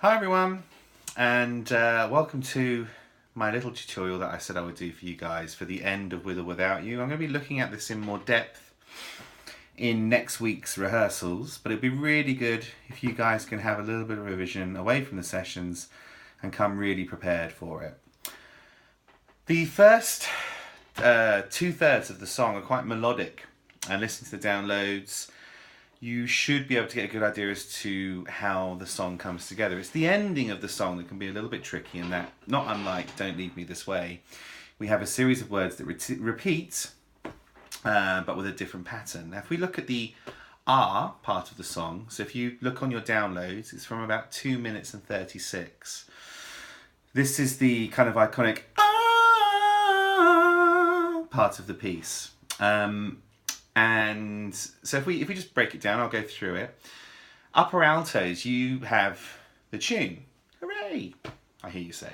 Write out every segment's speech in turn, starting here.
Hi everyone, and welcome to my little tutorial that I said I would do for you guys for the end of With or Without You. I'm going to be looking at this in more depth in next week's rehearsals, but it'd be really good if you guys can have a little bit of revision away from the sessions and come really prepared for it. The first 2/3 of the song are quite melodic, and listen to the downloads. You should be able to get a good idea as to how the song comes together. It's the ending of the song that can be a little bit tricky, and that, not unlike Don't Leave Me This Way, we have a series of words that repeat, but with a different pattern. Now, if we look at the R part of the song, so if you look on your downloads, it's from about 2 minutes and 36. This is the kind of iconic R part of the piece. And so if we just break it down, I'll go through it. Upper altos, you have the tune. Hooray! I hear you say.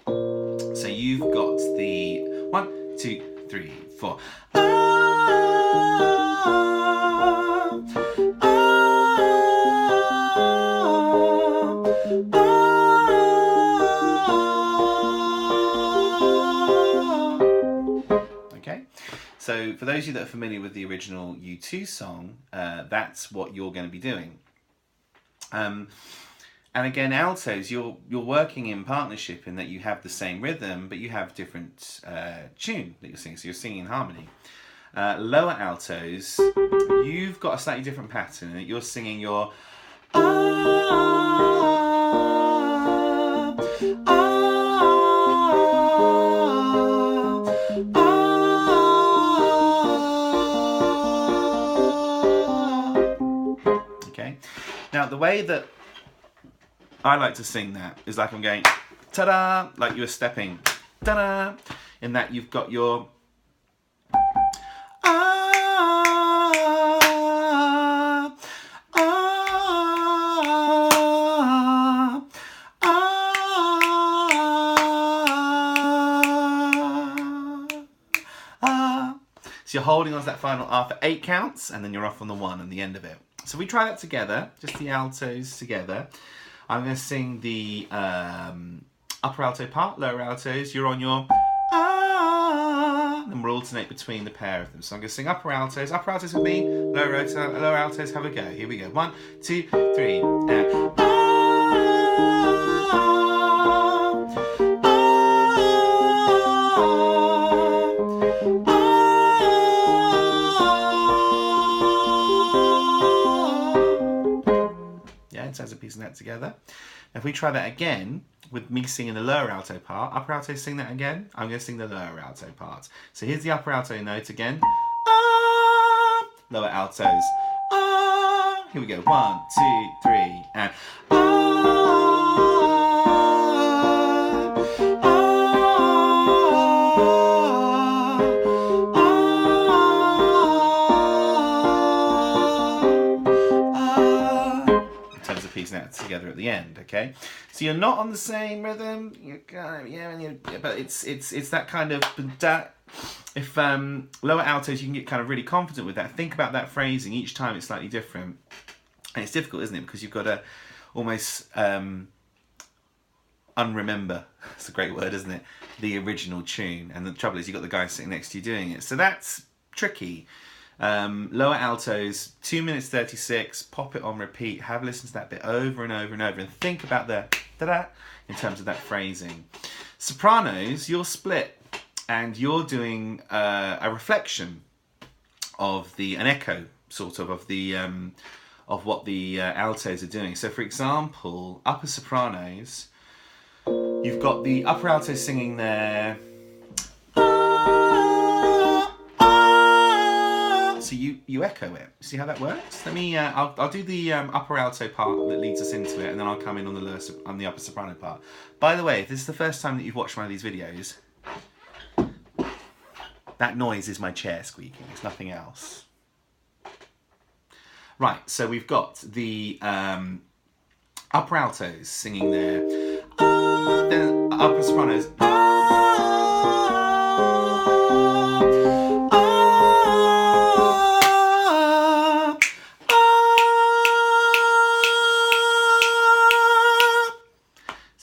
So you've got the 1, 2, 3, 4. Okay. So for those of you that are familiar with the original U2 song, that's what you're going to be doing. And again, altos, you're working in partnership in that you have the same rhythm, but you have different tune that you're singing. So you're singing in harmony. Lower altos, you've got a slightly different pattern in that you're singing your Now, the way that I like to sing that is like I'm going ta-da, like you were stepping ta-da, in that you've got your so you're holding on to that final R for 8 counts, and then you're off on the 1 and the end of it. So we try that together, just the altos together. I'm going to sing the upper alto part, lower altos. You're on your and we'll alternate between the pair of them. So I'm going to sing upper altos with me, lower altos, have a go. Here we go. 1, 2, 3, and in terms of piecing that together. If we try that again with me singing the lower alto part, upper alto sing that again. I'm going to sing the lower alto part. So here's the upper alto note again. Lower altos. Here we go. 1, 2, 3, and piecing that together at the end, okay? So you're not on the same rhythm, you're kind of, but it's that kind of if lower altos, you can get kind of really confident with that. Think about that phrasing. Each time it's slightly different, and it's difficult, isn't it? Because you've got to almost unremember. It's a great word, isn't it? The original tune, and the trouble is you've got the guy sitting next to you doing it. So that's tricky. Lower altos, 2 minutes 36, pop it on repeat, have a listen to that bit over and over and over, and think about the da-da in terms of that phrasing. Sopranos, you're split, and you're doing a reflection of an echo, sort of the of what the altos are doing. So for example, upper sopranos, you've got the upper altos singing there. So you echo it. See how that works? Let me. I'll do the upper alto part that leads us into it, and then I'll come in on the upper soprano part. By the way, if this is the first time that you've watched one of these videos, that noise is my chair squeaking. It's nothing else. Right. So we've got the upper altos singing there. Then upper sopranos.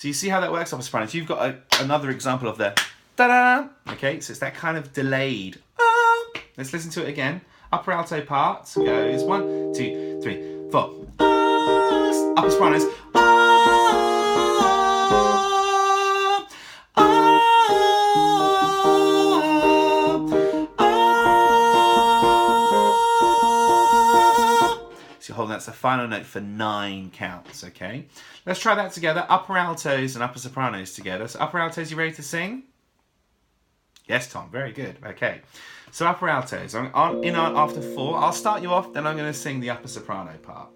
So you see how that works, upper sopranos. You've got another example of the da-da. Okay, so it's that kind of delayed. Let's listen to it again. Upper alto part goes 1, 2, 3, 4. Upper sopranos. So you're holding that's the final note for 9 counts, okay? Let's try that together. Upper altos and upper sopranos together. So upper altos, you ready to sing? Yes, Tom, very good. Okay. So upper altos, after 4. I'll start you off, then I'm going to sing the upper soprano part.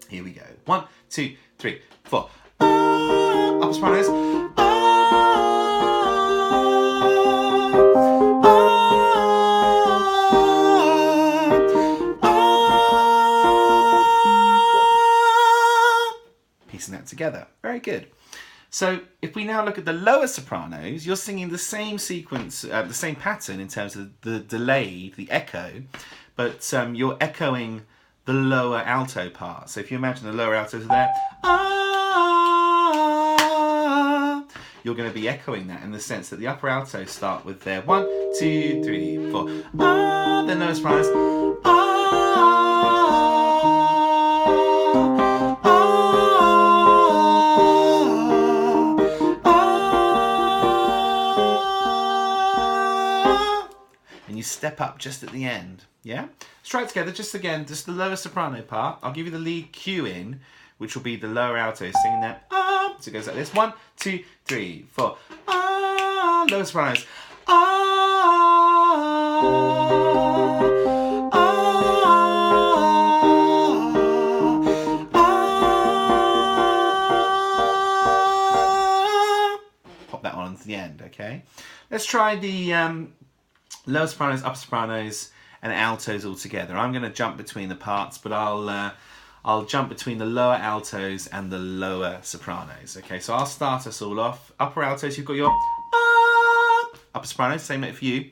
Here we go. 1, 2, 3, 4. Upper sopranos. Piecing that together. Very good. So if we now look at the lower sopranos, you're singing the same sequence, the same pattern in terms of the delay, the echo, but you're echoing the lower alto part. So if you imagine the lower altos are there, you're going to be echoing that in the sense that the upper altos start with their 1, 2, 3, 4, then lower sopranos, step up just at the end. Yeah? Let's try it together. Just again, just the lower soprano part. I'll give you the lead cue in, which will be the lower alto singing that. So it goes like this. 1, 2, 3, 4. Lower sopranos. Pop that on to the end, okay? Let's try the lower sopranos, upper sopranos, and altos all together. I'm going to jump between the parts, but I'll jump between the lower altos and the lower sopranos. Okay, so I'll start us all off. Upper altos, you've got your upper sopranos, same note for you,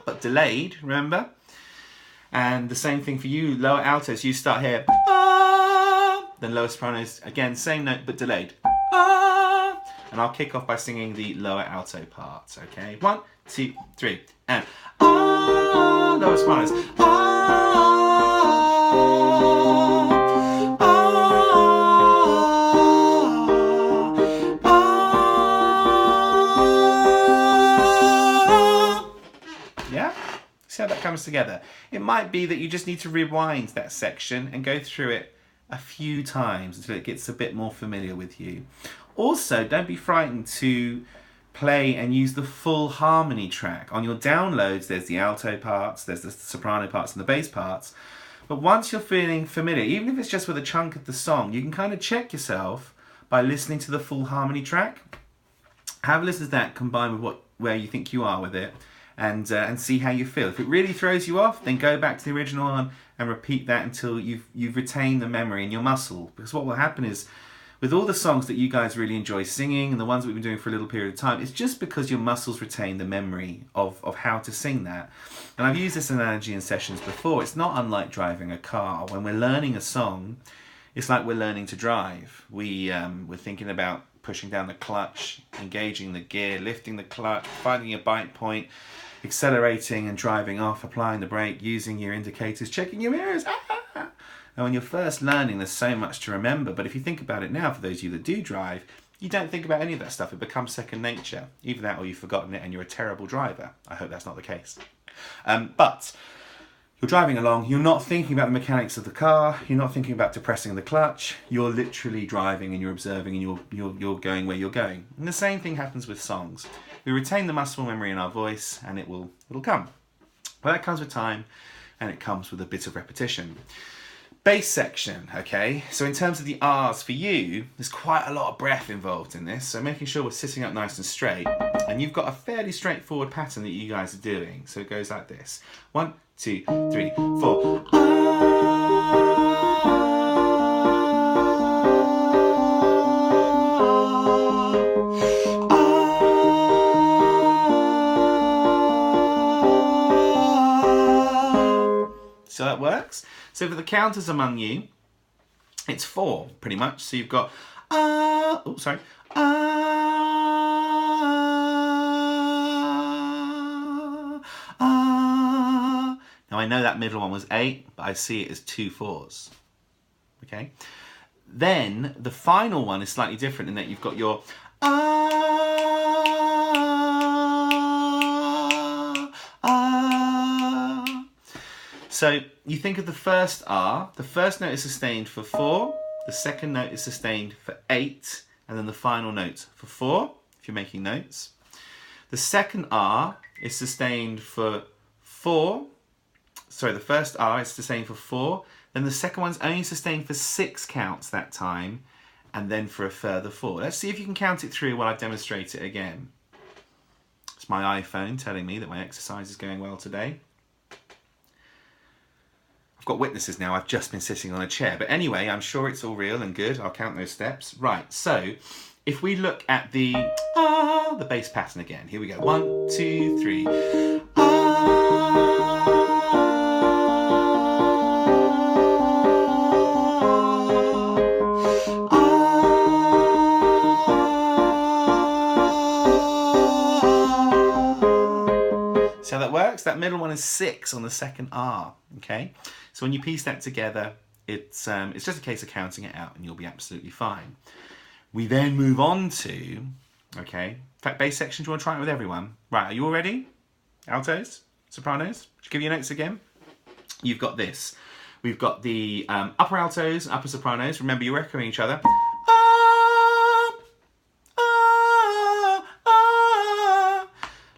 but delayed, remember? And the same thing for you, lower altos. You start here, then lower sopranos, again, same note, but delayed. And I'll kick off by singing the lower alto parts, okay? 1, 2, 3, and lower sopranos. Yeah? See how that comes together? It might be that you just need to rewind that section and go through it a few times until it gets a bit more familiar with you. Also, don't be frightened to play and use the full harmony track. On your downloads, there's the alto parts, there's the soprano parts and the bass parts. But once you're feeling familiar, even if it's just with a chunk of the song, you can kind of check yourself by listening to the full harmony track. Have a listen to that combined with where you think you are with it, and see how you feel. If it really throws you off, then go back to the original one and repeat that until you've retained the memory in your muscle. Because what will happen is, with all the songs that you guys really enjoy singing and the ones we've been doing for a little period of time, it's just because your muscles retain the memory of how to sing that. And I've used this analogy in sessions before. It's not unlike driving a car. When we're learning a song, it's like we're learning to drive. We're thinking about pushing down the clutch, engaging the gear, lifting the clutch, finding your bite point, accelerating and driving off, applying the brake, using your indicators, checking your mirrors. And when you're first learning, there's so much to remember. But if you think about it now, for those of you that do drive, you don't think about any of that stuff. It becomes second nature. Either that or you've forgotten it and you're a terrible driver. I hope that's not the case. But you're driving along, you're not thinking about the mechanics of the car, you're not thinking about depressing the clutch, you're literally driving and you're observing and you're going where you're going. And the same thing happens with songs. We retain the muscle memory in our voice and it'll come. Well, that comes with time and it comes with a bit of repetition. Bass section, okay? So in terms of the R's for you, there's quite a lot of breath involved in this, so making sure we're sitting up nice and straight. And you've got a fairly straightforward pattern that you guys are doing. So it goes like this. 1, 2, 3, 4. So that works. So for the counters among you, it's 4 pretty much. So you've got ah. Oh, sorry. Ah, ah. Now I know that middle one was 8, but I see it as 2 4s. Okay. Then the final one is slightly different in that you've got your ah, ah. So you think of the first R, the first note is sustained for 4, the second note is sustained for 8, and then the final note for 4, if you're making notes. The second R is sustained for 4, sorry, the first R is sustained for 4, then the second one's only sustained for 6 counts that time, and then for a further 4. Let's see if you can count it through while I demonstrate it again. It's my iPhone telling me that my exercise is going well today. I've got witnesses now, I've just been sitting on a chair. But anyway, I'm sure it's all real and good. I'll count those steps. Right, so if we look at the bass pattern again. Here we go. 1, 2, 3. See how that works? That middle one is 6 on the second R. Okay, so when you piece that together, it's just a case of counting it out, and you'll be absolutely fine. We then move on to, okay, in fact, bass section. Do you want to try it with everyone? Right, are you all ready? Altos, sopranos. Should I give you your notes again? You've got this. We've got the upper altos and upper sopranos. Remember, you're echoing each other.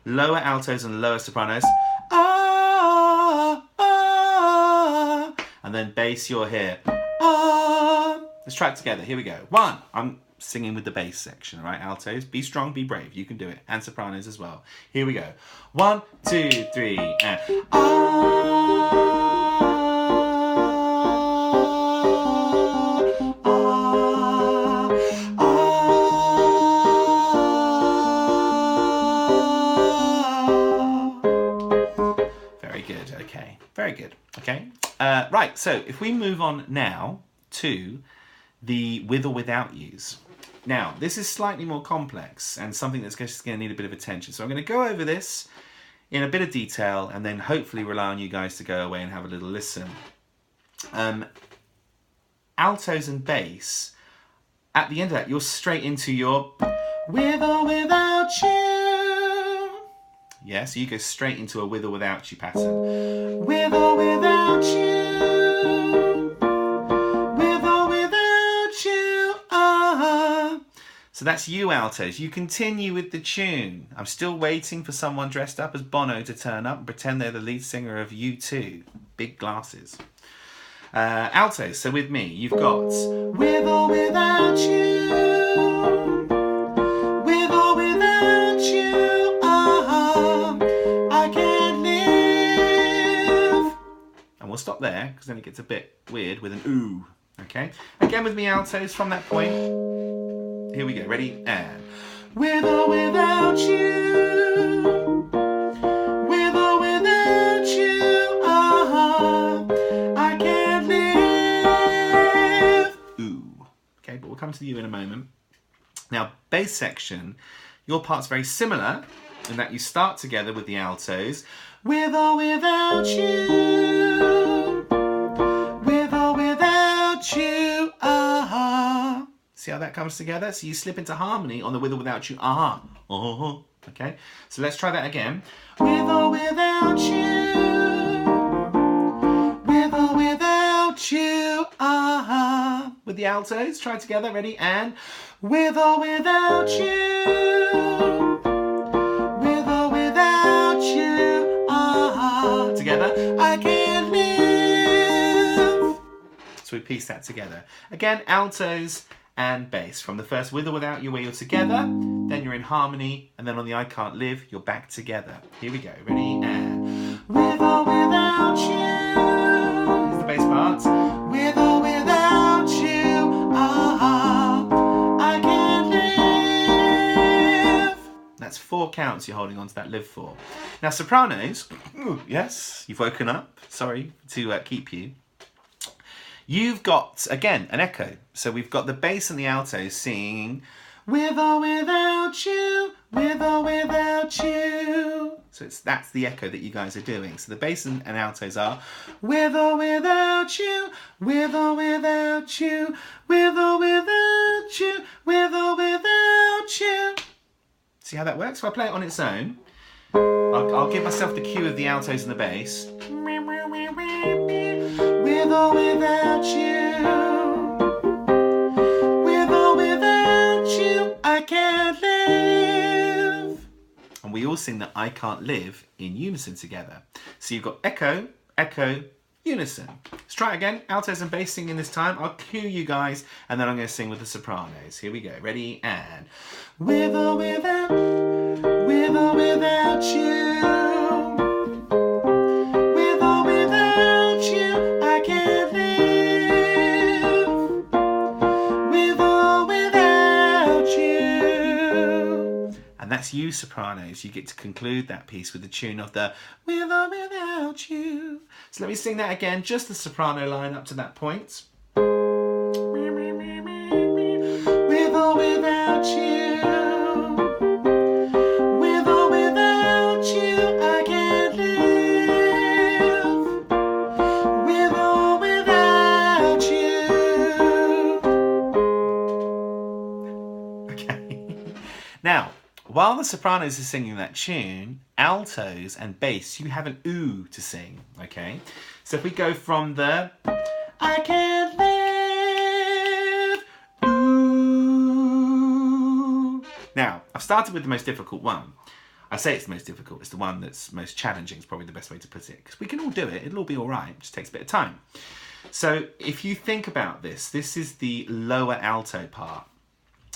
Lower altos and lower sopranos. And then bass, you're here. Let's try it together. Here we go. 1. I'm singing with the bass section, all right? Altos, be strong, be brave. You can do it. And sopranos as well. Here we go. 1, 2, 3, and Very good. Okay. Very good. Okay. Right, so if we move on now to the with or without yous. Now, this is slightly more complex and something that's just going to need a bit of attention. So I'm going to go over this in a bit of detail and then hopefully rely on you guys to go away and have a little listen. Altos and bass, at the end of that, you're straight into your with or without you. Yeah, so you go straight into a with or without you pattern. With or without you. With or without you. So that's you, altos. You continue with the tune. I'm still waiting for someone dressed up as Bono to turn up and pretend they're the lead singer of U2. Big glasses. Altos, so with me, you've got with or without you. With or without you. I can't live. And we'll stop there, because then it gets a bit weird with an ooh. Okay? Again with me, altos, from that point. Here we go. Ready? And with or without you. With or without you. I can't live. Ooh. Okay, but we'll come to the you in a moment. Now, bass section, your part's very similar in that you start together with the altos. With or without you. With or without you. See how that comes together? So you slip into harmony on the with or without you. Okay, so let's try that again. With or without you. With or without you. With the altos, try together. Ready? And with or without you. With or without you. Together. I can't live. So we piece that together. Again, altos and bass. From the first with or without you, where you're together, then you're in harmony, and then on the I can't live, you're back together. Here we go. Ready? And with or without you. Here's the bass parts. With or without you. I can't live. That's 4 counts you're holding on to that live for. Now, sopranos, yes, you've woken up. Sorry to keep you. You've got, again, an echo. So we've got the bass and the altos singing, with or without you, with or without you. So that's the echo that you guys are doing. So the bass and altos are, with or without you, with or without you, with or without you, with or without you. See how that works? If I play it on its own, I'll give myself the cue of the altos and the bass. With or without you, with or without you, I can't live. And we all sing the I can't live in unison together. So you've got echo, echo, unison. Let's try it again. Altos and bass singing this time. I'll cue you guys and then I'm going to sing with the sopranos. Here we go. Ready? And with or without you. That's you sopranos. You get to conclude that piece with the tune of the with or without you. So let me sing that again, just the soprano line up to that point. With or without you, with or without you, I can't live. With or without you. Okay. Now, while the sopranos are singing that tune, altos and bass, you have an ooh to sing, okay? So if we go from the I can't live, ooh. Now, I've started with the most difficult one. I say it's the most difficult, it's the one that's most challenging, is probably the best way to put it, because we can all do it, it'll all be all right, it just takes a bit of time. So if you think about this, this is the lower alto part.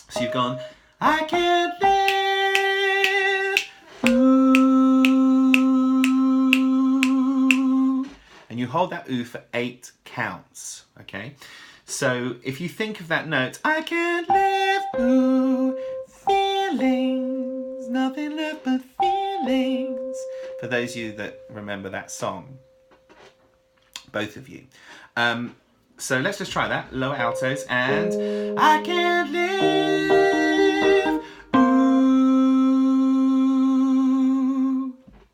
So you've gone, I can't live, ooh, and you hold that ooh for 8 counts, okay? So if you think of that note, I can't live, ooh, feelings, nothing left but feelings. For those of you that remember that song, both of you. So let's just try that, lower altos, and I can't live, ooh.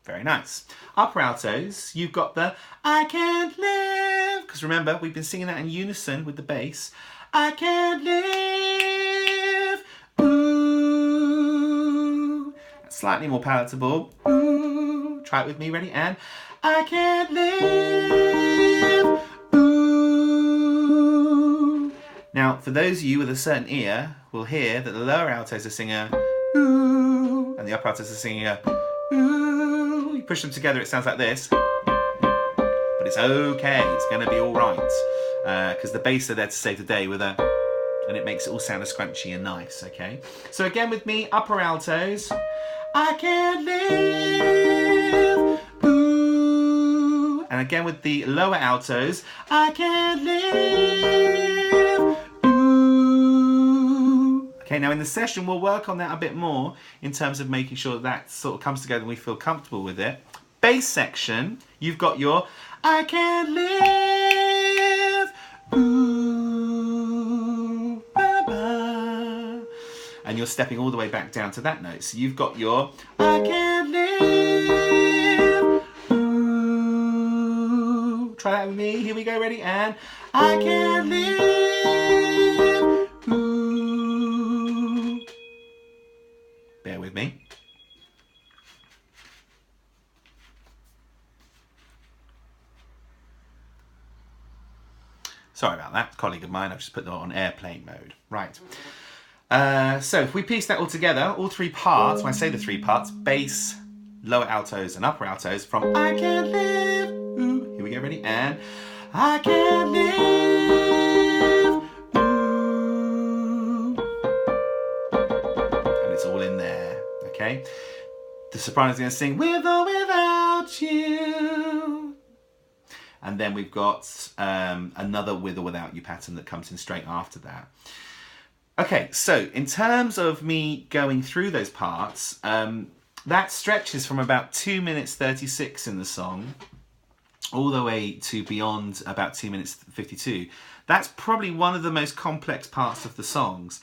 Very nice. Upper altos, you've got the I can't live, because remember, we've been singing that in unison with the bass. I can't live, ooh. That's slightly more palatable. Ooh. Try it with me, ready? And I can't live, ooh. Now, for those of you with a certain ear, will hear that the lower altos are singing a ooh, and the upper altos are singing a ooh. You push them together, it sounds like this. But it's okay, it's going to be all right. Because the bass are there to save the day with a, and it makes it all sound as scrunchy and nice, okay? So again with me, upper altos. I can't live, ooh. And again with the lower altos. I can't live, ooh. Okay, now in the session we'll work on that a bit more in terms of making sure that sort of comes together and we feel comfortable with it. Bass section, you've got your I can't live, ooh, ba-ba. And you're stepping all the way back down to that note. So you've got your I can't live, ooh. Try that with me. Here we go, ready? And I can't live, ooh. Bear with me. Sorry about that, colleague of mine, I've just put that on airplane mode. Right. So if we piece that all together, all 3 parts, when I say the 3 parts, bass, lower altos and upper altos, from I can't live, ooh, here we go, ready? And I can't live, ooh. And it's all in there, okay? The soprano's going to sing with or without you. And then we've got another with or without you pattern that comes in straight after that. Okay, so in terms of me going through those parts, that stretches from about 2 minutes 36 in the song all the way to beyond about 2 minutes 52. That's probably one of the most complex parts of the songs.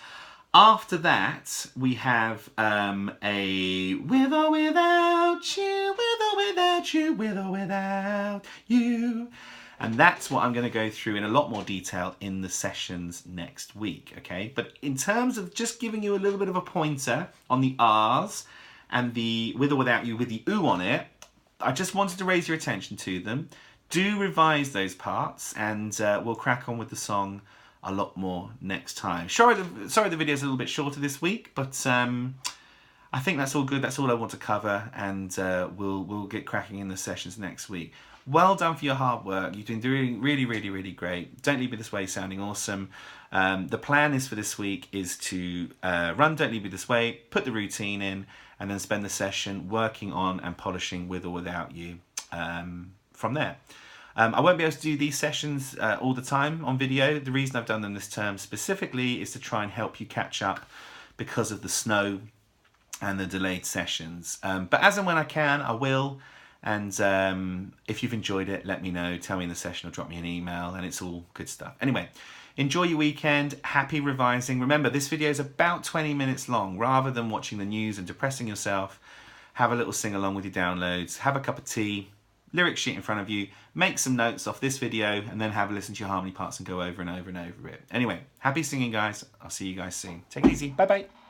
After that, we have a with or without you, with or without you, with or without you. And that's what I'm going to go through in a lot more detail in the sessions next week, okay? But in terms of just giving you a little bit of a pointer on the R's and the with or without you with the oo on it, I just wanted to raise your attention to them. Do revise those parts, and we'll crack on with the song a lot more next time. Sorry the video's a little bit shorter this week, but I think that's all good. That's all I want to cover, and we'll get cracking in the sessions next week. Well done for your hard work. You've been doing really, really, really great. Don't Leave Me This Way sounding awesome. The plan is for this week is to run Don't Leave Me This Way, put the routine in, and then spend the session working on and polishing With or Without You from there. I won't be able to do these sessions all the time on video. The reason I've done them this term specifically is to try and help you catch up because of the snow and the delayed sessions. But as and when I can, I will. And if you've enjoyed it, let me know. Tell me in the session or drop me an email, and it's all good stuff. Anyway, enjoy your weekend. Happy revising. Remember, this video is about 20 minutes long. Rather than watching the news and depressing yourself, have a little sing along with your downloads. Have a cup of tea, lyric sheet in front of you, make some notes off this video, and then have a listen to your harmony parts and go over and over and over it. Anyway, happy singing, guys. I'll see you guys soon. Take it easy. Bye-bye.